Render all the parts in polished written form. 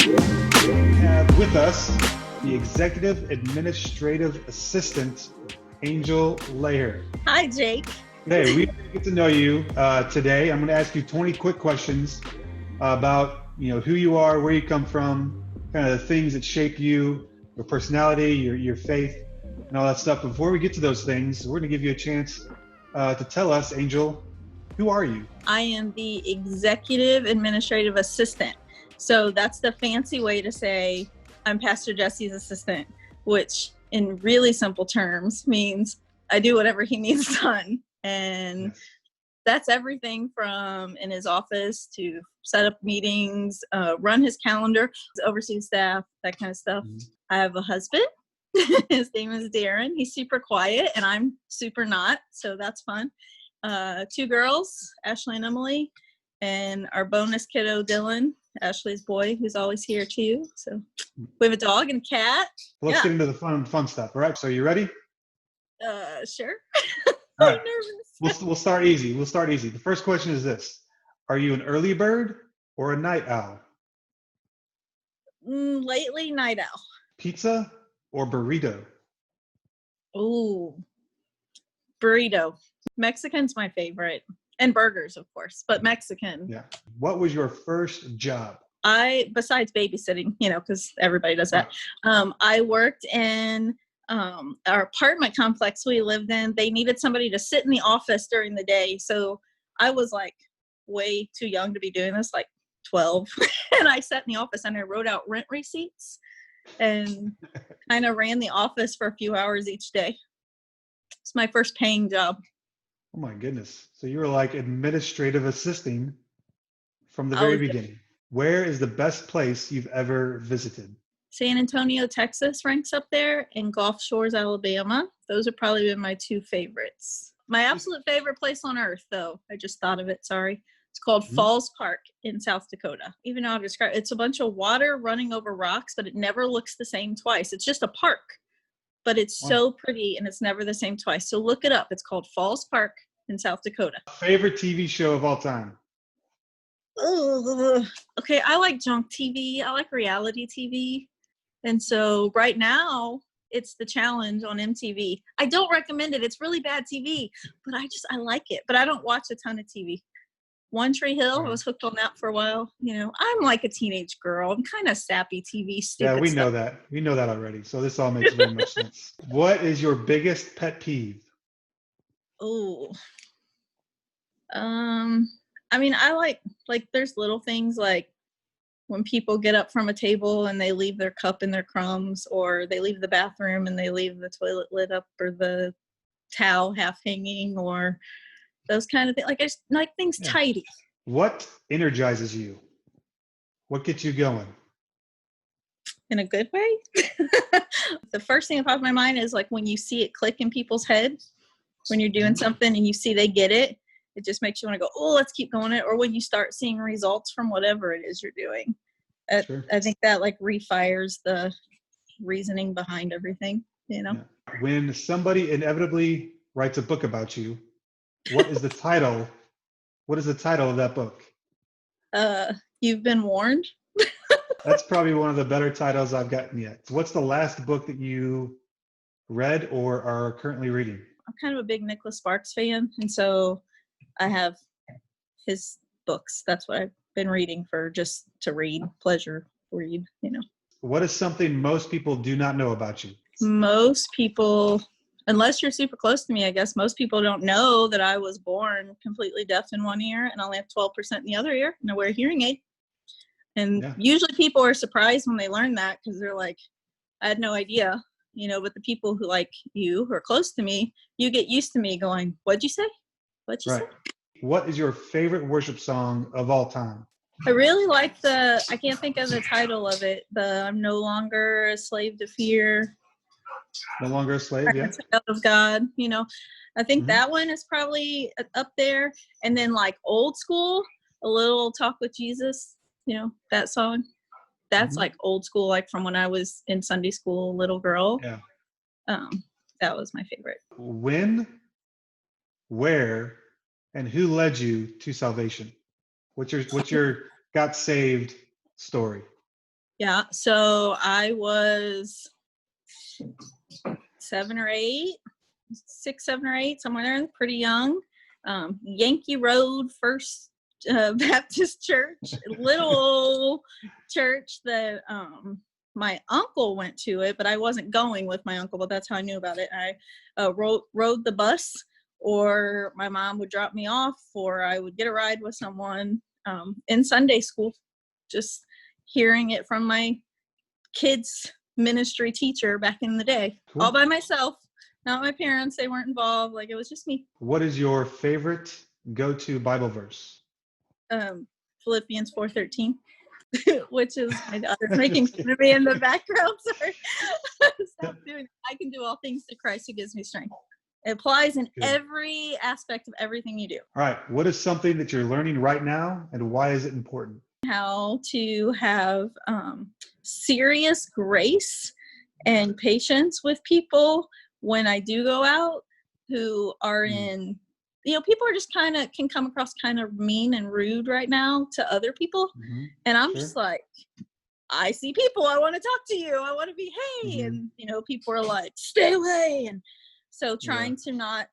We have with us the Executive Administrative Assistant, Angel Layher. Hi, Jake. Hey, we get to know you today. I'm going to ask you 20 quick questions about who you are, where you come from, kind of the things that shape you, your personality, your faith, and all that stuff. Before we get to those things, we're going to give you a chance to tell us, Angel, who are you? I am the Executive Administrative Assistant. So that's the fancy way to say I'm Pastor Jesse's assistant, which in really simple terms means I do whatever he needs done. And Yes. that's everything from in his office to set up meetings, run his calendar, oversee staff, that kind of stuff. Mhm. I have a husband. His name is Darren. He's super quiet and I'm super not. So that's fun. 2 girls, Ashley and Emily, and our bonus kiddo, Dylan, Ashley's boy, who's always here too. So we have a dog and a cat. Let's get into the fun stuff. All right. So you ready? Sure. All I'm right. nervous. We'll start easy. The first question is this: are you an early bird or a night owl? Lately, night owl. Pizza or burrito? Ooh, burrito. Mexican's my favorite. And burgers, of course, but Mexican. Yeah. What was your first job? Besides babysitting, because everybody does that, I worked in our apartment complex we lived in. They needed somebody to sit in the office during the day. So I was like way too young to be doing this, like 12. And I sat in the office and I wrote out rent receipts and kind of ran the office for a few hours each day. It's my first paying job. Oh my goodness. So you were like administrative assisting from the very beginning. Where is the best place you've ever visited? San Antonio, Texas ranks up there, and Gulf Shores, Alabama. Those have probably been my 2 favorites. My absolute favorite place on earth, though, I just thought of it, sorry. It's called Falls Park in South Dakota. Even though I've described it's a bunch of water running over rocks, but it never looks the same twice. It's just a park, but it's so pretty, and it's never the same twice. So look it up. It's called Falls Park in South Dakota. Favorite TV show of all time? Okay, I like junk TV. I like reality TV. And so right now, it's The Challenge on MTV. I don't recommend it. It's really bad TV, but I like it. But I don't watch a ton of TV. One Tree Hill, I was hooked on that for a while. I'm like a teenage girl. I'm kind of sappy TV, stupid Yeah, we stuff. know that. We know that already. So this all makes very much sense. What is your biggest pet peeve? Oh. I like there's little things like when people get up from a table and they leave their cup and their crumbs, or they leave the bathroom and they leave the toilet lid up or the towel half hanging, or those kind of things. Like I just like things tidy. What energizes you? What gets you going? In a good way? The first thing that pops in my mind is like when you see it click in people's head, when you're doing something and you see they get it. It just makes you want to go, oh, let's keep going it. Or when you start seeing results from whatever it is you're doing. Sure. I think that like refires the reasoning behind everything, Yeah. When somebody inevitably writes a book about you, what is the title? What is the title of that book? You've Been Warned. That's probably one of the better titles I've gotten yet. What's the last book that you read or are currently reading? I'm kind of a big Nicholas Sparks fan, and so I have his books. That's what I've been reading for just to read, pleasure read, What is something most people do not know about you? Most people, unless you're super close to me, I guess most people don't know that I was born completely deaf in one ear and only have 12% in the other ear, and I wear a hearing aid. And usually people are surprised when they learn that because they're like, I had no idea, but the people who like you, who are close to me, you get used to me going, what'd you say? What'd you say? What is your favorite worship song of all time? I really like I can't think of the title of it, I'm no longer a slave to fear. No longer a slave, yeah. Child of God, I think that one is probably up there. And then like old school, a little Talk with Jesus, that song. That's like old school, like from when I was in Sunday school, little girl. Yeah. That was my favorite. When, where, and who led you to salvation? What's your got saved story? Yeah. So I was 7 or 8, 6, 7 or 8, somewhere there, pretty young. Yankee Road First Baptist Church, little church that my uncle went to it, but I wasn't going with my uncle, but that's how I knew about it. I rode the bus, or my mom would drop me off, or I would get a ride with someone in Sunday school, just hearing it from my kids ministry teacher back in the day. Cool. All by myself, not my parents. They weren't involved. Like, it was just me. What is your favorite go-to Bible verse? Philippians 4:13, which is my daughter making fun of me in the background. Sorry. Stop doing it. I can do all things through Christ who gives me strength. It applies in every aspect of everything you do. All right. What is something that you're learning right now, and why is it important? How to have serious grace and patience with people when I do go out who are in, people are just can come across kind of mean and rude right now to other people. Mm-hmm. And I'm just like, I see people, I want to talk to you, I want to be, hey, and people are like, stay away. And so trying to not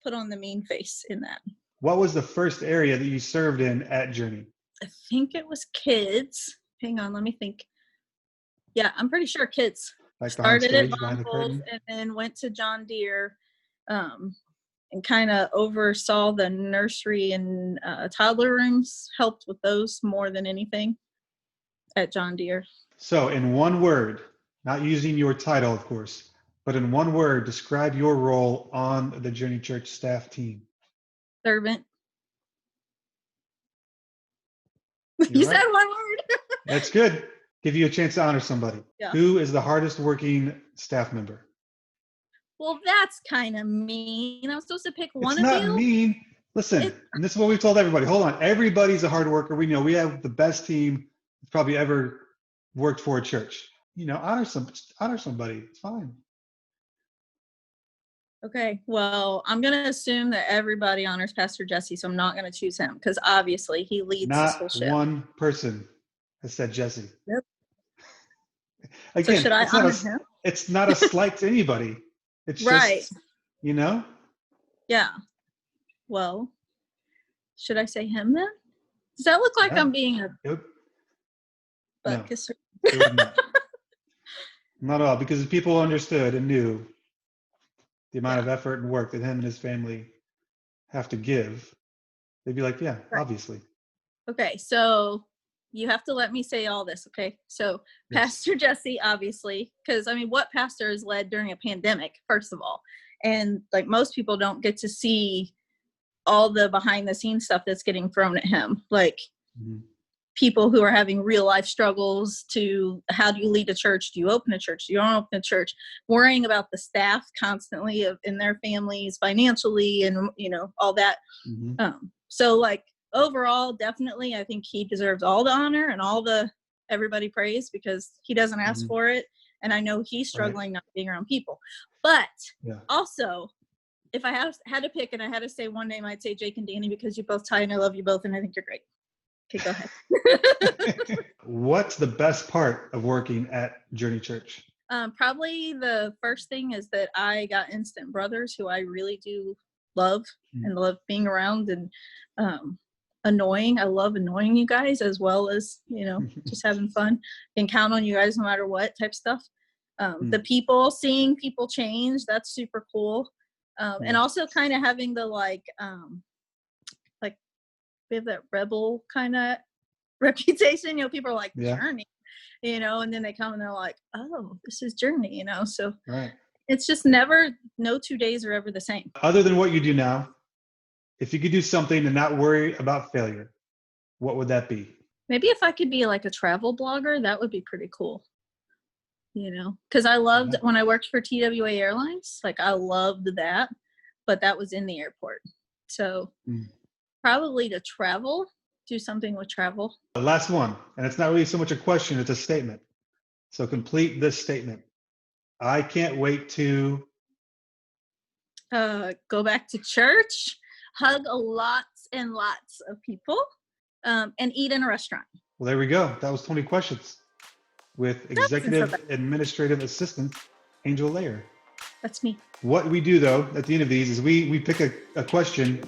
put on the mean face in that. What was the first area that you served in at Journey? I think it was kids. Hang on, let me think. Yeah, I'm pretty sure kids. Like started stage, at Bumbles and then went to John Deere, and kind of oversaw the nursery and toddler rooms, helped with those more than anything at John Deere. So in one word, not using your title, of course, but in one word, describe your role on the Journey Church staff team. Servant. You said one word. That's good. Give you a chance to honor somebody. Yeah. Who is the hardest working staff member? Well, that's kind of mean. I'm supposed to pick one of you? It's not mean. Listen, and this is what we've told everybody. Hold on. Everybody's a hard worker. We know we have the best team that's probably ever worked for a church. Honor somebody. It's fine. Okay. Well, I'm going to assume that everybody honors Pastor Jesse, so I'm not going to choose him because obviously he leads this whole ship. Not one person has said Jesse. Yep. Again, so should I honor him? It's not a slight to anybody. It's right. Just, Yeah. Well, should I say him then? Does that look like I'm being a butt kisser? Not at all, because people understood and knew the amount of effort and work that him and his family have to give. They'd be like, yeah, right. Obviously. Okay, so you have to let me say all this, okay? So yes. Pastor Jesse, obviously, because what pastor is led during a pandemic, first of all? And like most people don't get to see all the behind the scenes stuff that's getting thrown at him. Like people who are having real life struggles to how do you lead a church? Do you open a church? Do you don't open a church? Worrying about the staff constantly in their families financially and, all that. So like overall, definitely, I think he deserves all the honor and all the everybody praise because he doesn't ask for it. And I know he's struggling not being around people. But also, if I had to pick and I had to say one name, I'd say Jake and Danny because you both tie and I love you both and I think you're great. Okay, go ahead. What's the best part of working at Journey Church? Probably the first thing is that I got instant brothers who I really do love and love being around and annoying. I love annoying you guys as well as, just having fun. Can count on you guys no matter what type stuff. The people, seeing people change, that's super cool. And also kind of having the we have that rebel kind of reputation, people are like Journey, and then they come and they're like, oh, this is Journey, so it's just no 2 days are ever the same. Other than what you do now, if you could do something and not worry about failure, what would that be? Maybe if I could be like a travel blogger, that would be pretty cool. Because I loved when I worked for TWA Airlines, I loved that, but that was in the airport. So probably to travel, do something with travel. The last one, and it's not really so much a question, it's a statement. So complete this statement. I can't wait to go back to church, hug lots and lots of people, and eat in a restaurant. Well, there we go. That was 20 questions. with That's Executive so bad. Administrative Assistant, Angel Layher. That's me. What we do though, at the end of these, is we pick a question.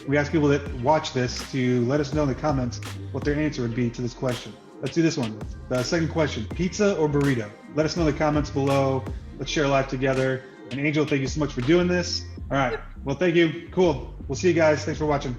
We ask people that watch this to let us know in the comments what their answer would be to this question. Let's do this one. The second question, pizza or burrito? Let us know in the comments below. Let's share life together. And Angel, thank you so much for doing this. All right. Well, thank you. Cool. We'll see you guys. Thanks for watching.